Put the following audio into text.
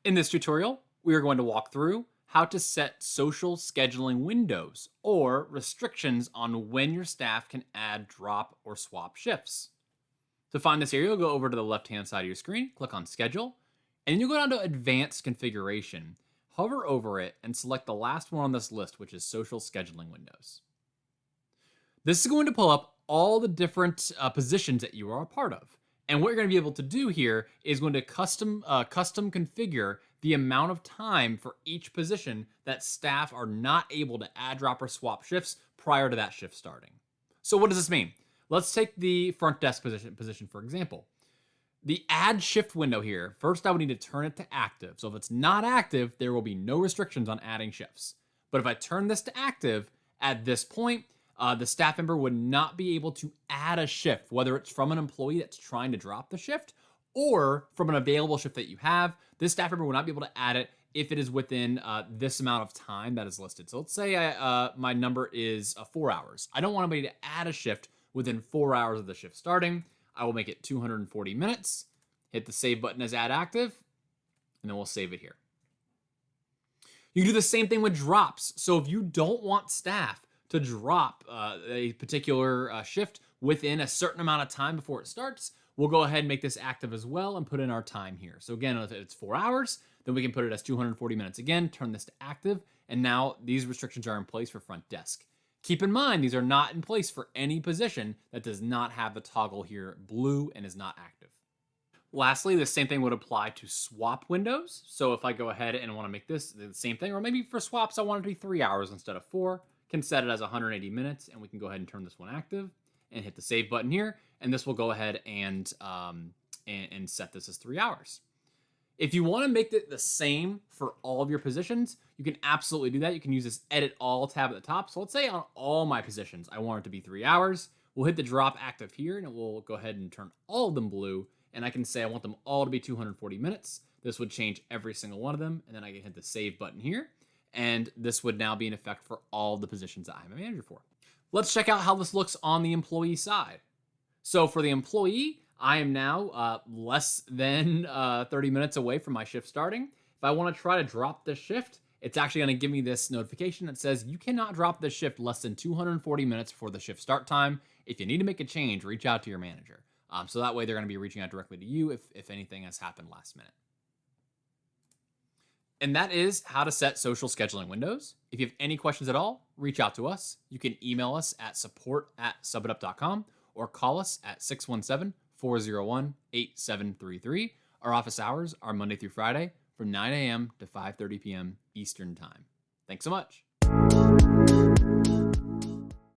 In this tutorial, we are going to walk through how to set social scheduling windows or restrictions on when your staff can add, drop, or swap shifts. To find this area, you'll go over to the left-hand side of your screen, click on Schedule, and then you'll go down to Advanced Configuration. Hover over it and select the last one on this list, which is Social Scheduling Windows. This is going to pull up all the different positions that you are a part of. And what you're going to be able to do here is going to custom configure the amount of time for each position that staff are not able to add, drop, or swap shifts prior to that shift starting. So what does this mean? Let's take the front desk position for example. The add shift window here, first I would need to turn it to active. So if it's not active, there will be no restrictions on adding shifts. But if I turn this to active, at this point, the staff member would not be able to add a shift, whether it's from an employee that's trying to drop the shift or from an available shift that you have. This staff member will not be able to add it if it is within this amount of time that is listed. So let's say my number is 4 hours. I don't want anybody to add a shift within 4 hours of the shift starting. I will make it 240 minutes, hit the save button as add active, and then we'll save it here. You can do the same thing with drops. So if you don't want staff to drop a particular shift within a certain amount of time before it starts, we'll go ahead and make this active as well and put in our time here. So again, if it's 4 hours, then we can put it as 240 minutes again, turn this to active, and now these restrictions are in place for front desk. Keep in mind, these are not in place for any position that does not have the toggle here blue and is not active. Lastly, the same thing would apply to swap windows. So if I go ahead and want to make this the same thing, or maybe for swaps, I want it to be 3 hours instead of 4, can set it as 180 minutes, and we can go ahead and turn this one active and hit the save button here, and this will go ahead and set this as 3 hours. If you want to make it the same for all of your positions, you can absolutely do that. You can use this Edit All tab at the top. So let's say on all my positions, I want it to be 3 hours. We'll hit the drop active here, and it will go ahead and turn all of them blue, and I can say I want them all to be 240 minutes. This would change every single one of them, and then I can hit the save button here, and this would now be in effect for all the positions that I'm a manager for. Let's check out how this looks on the employee side. So for the employee, I am now less than 30 minutes away from my shift starting. If I want to try to drop this shift, it's actually going to give me this notification that says you cannot drop this shift less than 240 minutes before the shift start time. If you need to make a change, reach out to your manager. So that way they're going to be reaching out directly to you if anything has happened last minute. And that is how to set social scheduling windows. If you have any questions at all, reach out to us. You can email us at support@subitup.com or call us at 617-401-8733. Our office hours are Monday through Friday from 9 a.m. to 5:30 p.m. Eastern Time. Thanks so much.